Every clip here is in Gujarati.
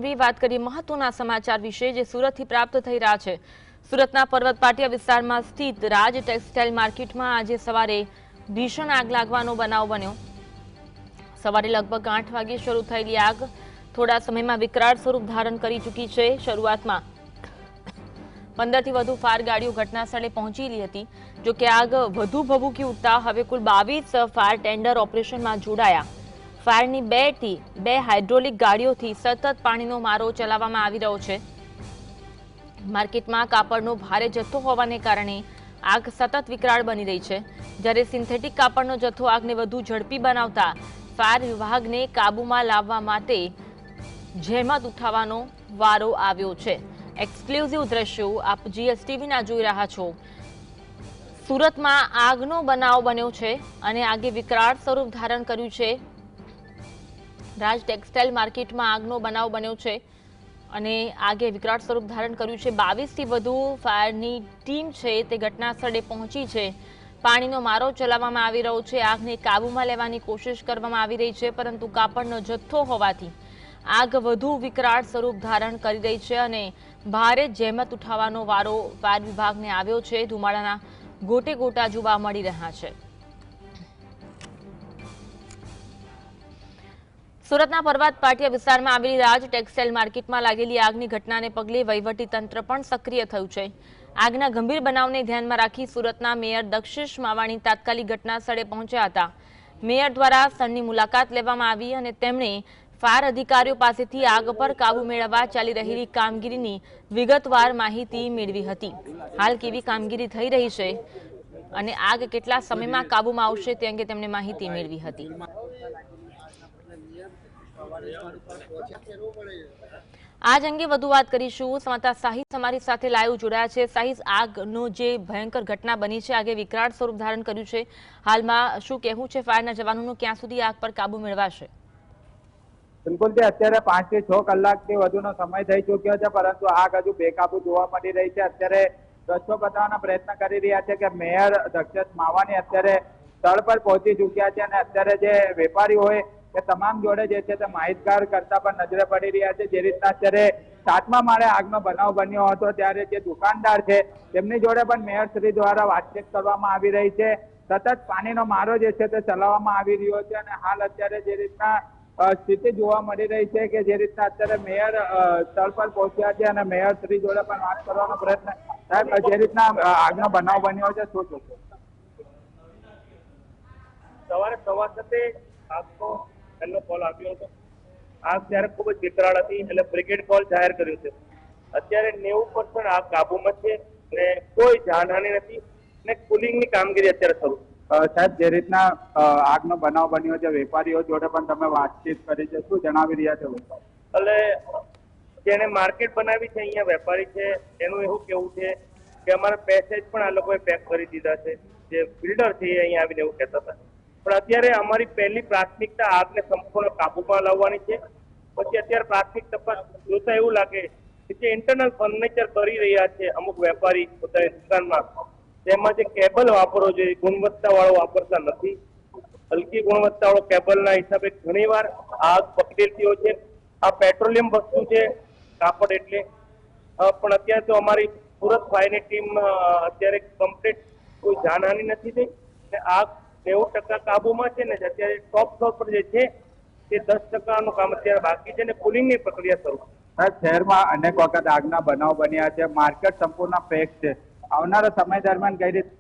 વાત કરીએ મહત્વના સમાચાર વિશે જે સુરતથી પ્રાપ્ત થઈ રહ્યા છે। સુરતના પર્વત પાટિયા વિસ્તારમાં સ્થિત રાજ ટેક્સટાઇલ માર્કેટમાં આજે સવારે ભીષણ આગ લાગવાનો બનાવ બન્યો। સવારે લગભગ 8 વાગે શરૂ થયેલી આગ થોડા સમયમાં વિકરાળ સ્વરૂપ ધારણ કરી ચૂકી છે। શરૂઆતમાં 15 થી વધુ ફાયર ગાડીઓ ઘટના સ્થળે પહોંચેલી હતી। જો કે આગ વધુ ભભૂકી ઉઠતા હવે કુલ 22 ફાયર ટેન્ડર ઓપરેશનમાં જોડાયા। ફાયરની 2 થી 2 હાઇડ્રોલિક ગાડીઓથી સતત પાણીનો મારો ચલાવવામાં આવી રહ્યો છે। માર્કેટમાં કાપડનો ભારે જથ્થો હોવાને કારણે આગ સતત વિકરાળ બની રહી છે। જ્યારે સિન્થેટિક કાપડનો જથ્થો આગને વધુ ઝડપી બનાવતા ફાયર વિભાગને કાબૂમાં લાવવા માટે જહેમત ઉઠાવવાનો વારો આવ્યો છે। એક્સક્લુઝિવ દ્રશ્યો આપ જીએસટીવીના જોઈ રહ્યા છો। સુરતમાં આગનો બનાવ બન્યો છે અને આગે વિકરાળ સ્વરૂપ ધારણ કર્યું છે। રાજ ટેક્સટાઇલ માર્કેટમાં આગનો બનાવ બન્યો છે અને આગે વિકરાળ સ્વરૂપ ધારણ કર્યું છે। 22 થી વધુ ફાયરની ટીમ છે તે ઘટના સ્થળે પહોંચી છે। પાણીનો મારો ચલાવવામાં આવી રહ્યો છે। આગને કાબૂમાં લેવાની કોશિશ કરવામાં આવી રહી છે, પરંતુ કાપડનો જથ્થો હોવાથી આગ વધુ વિકરાળ સ્વરૂપ ધારણ કરી રહી છે અને ભારે જહેમત ઉઠાવવાનો વારો ફાયર વિભાગને આવ્યો છે। ધુમાડાના ગોટે ગોટા જોવા મળી રહ્યા છે। સુરતના પર્વત પાટિયા વિસ્તારમાં આવેલી રાજ ટેક્સટાઇલ માર્કેટમાં લાગેલી આગની ઘટનાને પગલે વહીવટી તંત્ર પણ સક્રિય થયું છે। આગના ગંભીર બનાવને ધ્યાનમાં રાખી સુરતના મેયર દક્ષિશ માવાણી તાત્કાલિક ઘટના સ્થળે પહોંચ્યા હતા। મેયર દ્વારા સ્થળની મુલાકાત લેવામાં આવી અને તેમણે ફાયર અધિકારીઓ પાસેથી આગ પર કાબુ મેળવવા ચાલી રહેલી કામગીરીની વિગતવાર માહિતી મેળવી હતી। હાલ કેવી કામગીરી થઈ રહી છે અને આગ કેટલા સમયમાં કાબૂમાં આવશે તે અંગે તેમણે માહિતી મેળવી હતી। આજ અંગે વધુ વાત કરીશું। સંવાદદાતા સાહિસ અમારી સાથે લાઈવ જોડાયા છે। સાહિસ, આગનો જે ભયંકર ઘટના બની છે, આગે વિકરાળ સ્વરૂપ ધારણ કર્યું છે, હાલમાં શું કહેવું છે ફાયરના જવાનોનું, ક્યાં સુધી આગ પર કાબુ મેળવાશે? બિલકુલ તે અત્યારે 5 થી 6 કલાકથી વધુનો સમય થઈ ચૂક્યો છે, પરંતુ આગ હજુ બેકાબુ જોવા મળી રહી છે। અત્યારે રસ્તો બતાવવાનો પ્રયત્ન કરી રહ્યા છે કે મેયર દક્ષિશ માવાણી અત્યારે સ્થળ પર પહોંચી ચૂક્યા છે અને અત્યારે જે વેપારીઓ હોય એ તમામ જોડે જે છે તે માહિતગાર કરતા પણ નજરે પડી રહ્યા છે। જે રીતના અત્યારે 7મા માળે આગનો બનાવ બન્યો હતો ત્યારે જે દુકાનદાર છે તેમની જોડે પણ મેયર શ્રી દ્વારા વાતચીત કરવામાં આવી રહી છે। સતત પાણીનો મારો જે છે તે ચલાવવામાં આવી રહ્યો છે અને હાલ અત્યારે જે રીતના સ્થિતિ જોવા મળી રહી છે કે જે રીતના અત્યારે મેયર સ્થળ પર પહોંચ્યા છે અને મેયર શ્રી જોડે પણ વાત કરવાનો પ્રયત્ન, સાહેબ જે રીતના આગનો બનાવ બન્યો છે શું જોશો? સવારે 7:15 આગનો પહેલો કોલ આવ્યો હતો। આગ ત્યારે ખૂબ જ વિકરાળ હતી એટલે બ્રિગેડ કોલ જાહેર કર્યો છે। અત્યારે 90% આગ કાબૂમાં છે અને કોઈ જાનહાનિ નથી અને કુલિંગની કામગીરી અત્યારે શરૂ છે। સાહેબ જે રીતના આગનો બનાવ બન્યો છે, વેપારીઓ જોડે પણ તમે વાતચીત કરી છે, શું જણાવી રહ્યા છે? એટલે જેને માર્કેટ બનાવી છે અહીંયા વેપારી છે એનું એવું કેવું છે કે અમારા પેસેજ પણ આ લોકોએ પેક કરી દીધા છે। જે બિલ્ડર છે એ અહીંયા આવીને એવું કહેતા હતા, પણ અત્યારે અમારી પહેલી પ્રાથમિકતા આગને સંપૂર્ણ કાબૂમાં લાવવાની છે। પછી અત્યારે પ્રાથમિક તપાસ જોતા એવું લાગે કે જે ઇન્ટરનલ ફર્નિચર કરી રહ્યા છે અમુક વેપારી પોતાની દુકાનમાં, તેમાં જે કેબલ વાપરવો જોઈએ ગુણવત્તા વાળો વાપરતા નથી। હલકી ગુણવત્તા વાળો કેબલના હિસાબે ઘણીવાર આગ પકડેલી હોય છે। આ પેટ્રોલિયમ વસ્તુ છે કાપડ એટલે, પણ અત્યારે તો અમારી સુરત ફાયરની ટીમ અત્યારે કમ્પ્લીટ કોઈ જાનહાનિ નથી થઈ અને આગ 90% કાબુમાં છે ને અત્યારે ટોપ ફ્લોર પર જે છે તે 10%નું કામ અત્યારે બાકી છે ને કુલિંગની પ્રક્રિયા શરૂ છે। શહેરમાં અનેક વખત આગના બનાવ બન્યા છે, માર્કેટ સંપૂર્ણ પેક છે, આવનારા સમય દરમિયાન કઈ રીતે?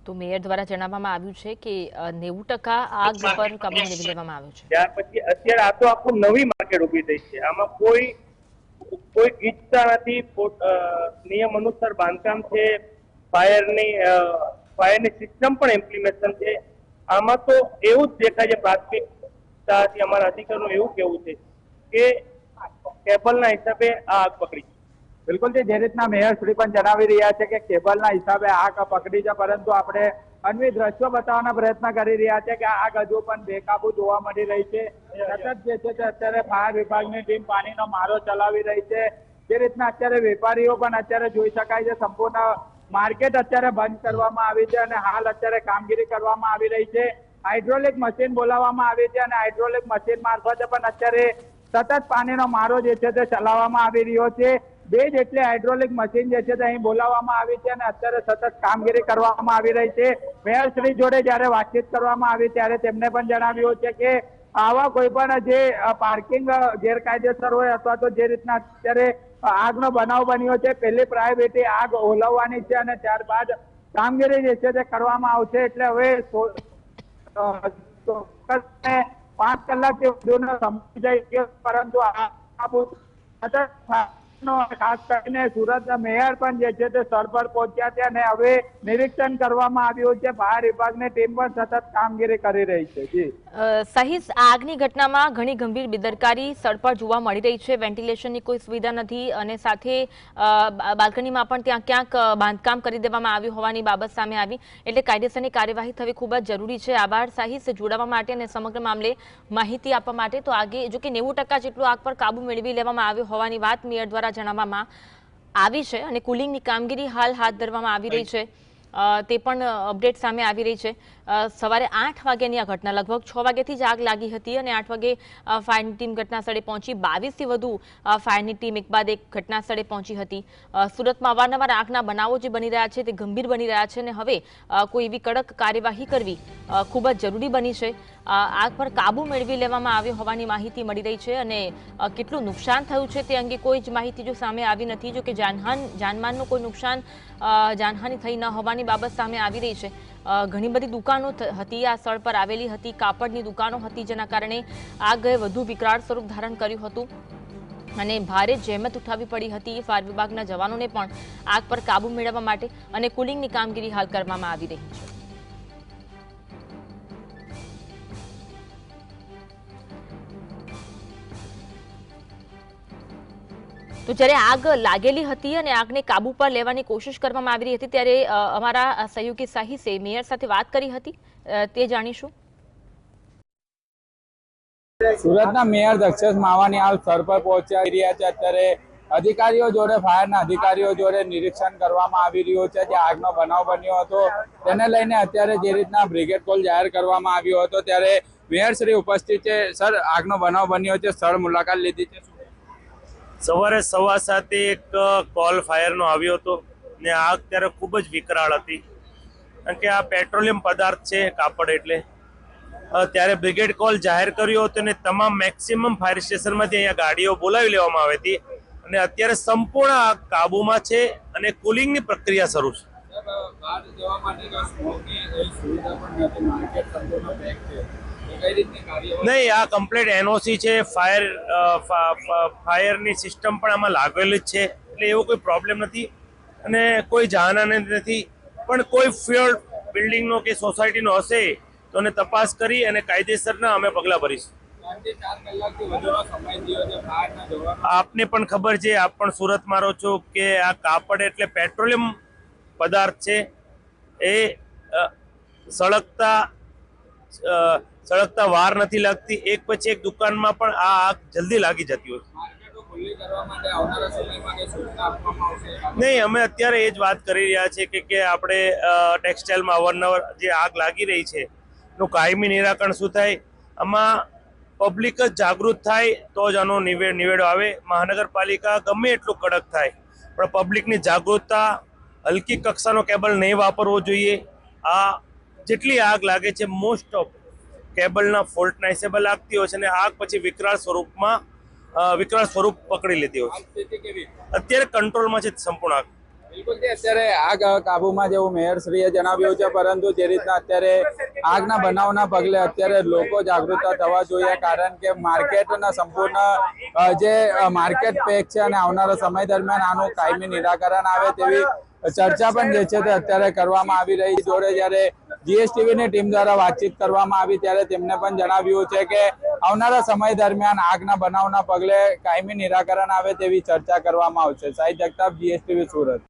તો મેયર દ્વારા જણાવવામાં આવ્યું છે કે 90% આગ પર કાબુ મેળવી લેવામાં આવ્યો છે। ત્યાર પછી અત્યારે આ તો આખું નવી માર્કેટ ઊભી થઈ છે, આમાં કોઈ ગીચતા નથી, નિયમ અનુસાર બાંધકામ છે, ફાયરની સિસ્ટમ પણ ઇમ્પ્લિમેશન છે। આમાં તો એવું જ દેખાય છે પ્રાથમિકતાથી અમારા અધિકારીનું એવું કેવું છે કે કેબલના હિસાબે આ આગ પકડી છે। બિલકુલ જે રીતના મેયર શ્રી પણ જણાવી રહ્યા છે કે કેબલના હિસાબે આગ પકડી છે, પરંતુ આપણે અન્વી દ્રશ્યો બતાવવાનો પ્રયત્ન કરી રહ્યા છે કે આગ હજુ પણ બેકાબુ જોવા મળી રહી છે। સતત જે છે તે અત્યારે ફાયર વિભાગની ટીમ પાણીનો મારો ચલાવી રહી છે। જે રીતના અત્યારે વેપારીઓ પણ અત્યારે જોઈ શકાય છે સંપૂર્ણ માર્કેટ અત્યારે બંધ કરવામાં આવી છે અને હાલ અત્યારે કામગીરી કરવામાં આવી રહી છે. હાઇડ્રોલિક મશીન બોલાવવામાં આવી છે અને હાઇડ્રોલિક મશીન મારફતે પણ અત્યારે સતત પાણીનો મારો જે છે તે ચલાવવામાં આવી રહ્યો છે. 2 જેટલી હાઇડ્રોલિક મશીન જે છે તે અહીં બોલાવવામાં આવી છે અને અત્યારે સતત કામગીરી કરવામાં આવી રહી છે. મેયર શ્રી જોડે જયારે વાતચીત કરવામાં આવી ત્યારે તેમને પણ જણાવ્યું છે કે આવા કોઈ પણ જે પાર્કિંગ ગેરકાયદેસર હોય અથવા તો જે રીતના અત્યારે આગનો બનાવ બન્યો છે, પહેલી પ્રાયોરિટી આગ ઓલવવાની છે અને ત્યારબાદ કામગીરી જે છે તે કરવામાં આવશે. એટલે હવે ચોક્કસ 5 કલાકથી વધુનો સમય જાય છે, પરંતુ ખાસ કરીને સુરત મેયર પણ જે છે તે સ્થળ પર પહોંચ્યા છે અને હવે નિરીક્ષણ કરવામાં આવ્યું છે. ફાયર વિભાગની ટીમ પણ સતત કામગીરી કરી રહી છે. જી સહીસ, આગની ઘટનામાં ઘણી ગંભીર બેદરકારી સ્થળ પર જોવા મળી રહી છે. વેન્ટિલેશનની કોઈ સુવિધા નથી અને સાથે બાલ્કનીમાં પણ ત્યાં ક્યાંક બાંધકામ કરી દેવામાં આવ્યું હોવાની બાબત સામે આવી. એટલે કાયદેસરની કાર્યવાહી થવી ખૂબ જ જરૂરી છે. આભાર સહીસ જોડાવા માટે અને સમગ્ર મામલે માહિતી આપવા માટે. તો આગે જો કે 90% જેટલું આગ પર કાબુ મેળવી લેવામાં આવ્યો હોવાની વાત મેયર દ્વારા જણાવવામાં આવી છે અને કુલિંગની કામગીરી હાલ હાથ ધરવામાં આવી રહી છે. તે પણ અપડેટ સામે આવી રહી છે. સવારે 8 વાગ્યાની આ ઘટના, લગભગ 6 વાગ્યાથી જ આગ લાગી હતી અને 8 વાગે ફાયરની ટીમ ઘટના સ્થળે પહોંચી. 22થી વધુ ફાયરની ટીમ એક બાદ એક ઘટના સ્થળે પહોંચી હતી. સુરતમાં અવારનવાર આગના બનાવો જે બની રહ્યા છે તે ગંભીર બની રહ્યા છે અને હવે કોઈ એવી કડક કાર્યવાહી કરવી ખૂબ જ જરૂરી બની છે. આગ પર કાબુ મેળવી લેવામાં આવ્યો હોવાની માહિતી મળી રહી છે અને કેટલું નુકસાન થયું છે તે અંગે કોઈ જ માહિતી જો સામે આવી નથી. જો કે જાનમાલનું કોઈ નુકસાન, જાનહાનિ થઈ ન હોવાની બાબત સામે આવી રહી છે. ઘણી બધી દુકાનો હતી આ સ્થળ પર આવેલી હતી, કાપડની દુકાનો હતી, જેના કારણે આગએ વધુ વિકરાળ સ્વરૂપ ધારણ કર્યું હતું અને ભારે જહેમત ઉઠાવવી પડી હતી ફાયર વિભાગના જવાનોને પણ આગ પર કાબુ મેળવવા માટે અને કુલિંગની કામગીરી હાલ કરવામાં આવી રહી છે. તો જ્યારે આગ લાગેલી હતી અને આગને કાબુ પર લેવાની કોશિશ કરવામાં આવી રહી હતી ત્યારે અમારા સહયોગી સાહિસે મેયર સાથે વાત કરી હતી, તે જાણીશું. સુરતના મેયર દક્ષેશ માવાની હાલ સ્થળ પર પહોંચી રહ્યા છે. અત્યારે અધિકારીઓ જોડે, ફાયરના અધિકારીઓ જોડે નિરીક્ષણ કરવામાં આવી રહ્યું છે. જે આગનો બનાવ બન્યો હતો તેને લઈને અત્યારે જે રીતના બ્રિગેડ કોલ જાહેર કરવામાં આવ્યો હતો ત્યારે મેયર શ્રી ઉપસ્થિત છે. સર, આગનો બનાવ બન્યો છે, સ્થળ મુલાકાત લીધી છે. સવારે 7:15 એક કોલ ફાયરનો આવ્યો હતો ને આગ ત્યારે ખૂબ જ વિકરાળ હતી, કારણ કે આ પેટ્રોલિયમ પદાર્થ છે કાપડ. એટલે ત્યારે બ્રિગેડ કોલ જાહેર કર્યો હતો અને તમામ મેક્સિમમ ફાયર સ્ટેશનમાંથી અહીંયા ગાડીઓ બોલાવી લેવામાં આવી હતી અને અત્યારે સંપૂર્ણ આગ કાબુમાં છે અને કુલિંગની પ્રક્રિયા શરૂ છે. નહીં, આ કમ્પ્લીટ એનઓસી છે, ફાયરની સિસ્ટમ પણ આમાં લાગેલી જ છે, એટલે એવો કોઈ પ્રોબ્લેમ નથી અને કોઈ જાનહાનિ નથી. પણ કોઈ ફ્યોર બિલ્ડિંગનો કે સોસાયટીનો હશે તો એને તપાસ કરી અને કાયદેસરના અમે પગલાં ભરીશું. આપને પણ ખબર છે, આપ પણ સુરતમાં રહો છો, કે આ કાપડ એટલે પેટ્રોલિયમ પદાર્થ છે. એ સળગતા વાર નથી લાગતી. એક પછી એક દુકાનમાં પણ આ આગ જલ્દી લાગી જતી હોય. નહીં, અમે અત્યારે એ જ વાત કરી રહ્યા છીએ કે આપણે ટેક્સટાઇલમાં અવારનવાર જે આગ લાગી રહી છે એનું કાયમી નિરાકરણ શું થાય. આમાં પબ્લિક જ જાગૃત થાય તો જ આનો નિવેડો આવે. મહાનગરપાલિકા ગમે એટલું કડક થાય પણ પબ્લિકની જાગૃતતા, હલકી કક્ષાનો કેબલ નહીં વાપરવો જોઈએ. આ જેટલી આગ લાગે છે મોસ્ટ ઓફ કેબલના ફોલ્ટના હિસાબે લાગતી હોય છે અને આગ પછી વિકરાળ સ્વરૂપ પકડી લેતી હોય છે. અત્યારે કંટ્રોલમાં છે સંપૂર્ણ આગ. બિલકુલ, અત્યારે આગ કાબુમાં જેવું મેયર શ્રીએ જણાવ્યું છે, પરંતુ જે રીતના અત્યારે આગના બનાવના પગલે અત્યારે લોકો જાગૃત થવા જોઈએ, કારણ કે માર્કેટના સંપૂર્ણ જે માર્કેટ પેક છે અને આવનારા સમય દરમિયાન આનું કાયમી નિરાકરણ આવે તેવી ચર્ચા પણ જે છે તે અત્યારે કરવામાં આવી રહી. જોડે જ્યારે જીએસટીવીની ટીમ દ્વારા વાતચીત કરવામાં આવી ત્યારે તેમને પણ જણાવ્યું છે કે આવનારા સમય દરમિયાન આગના બનાવના પગલે કાયમી નિરાકરણ આવે તેવી ચર્ચા કરવામાં આવશે. સાહિદ જગતાપ, જીએસટીવી સુરત.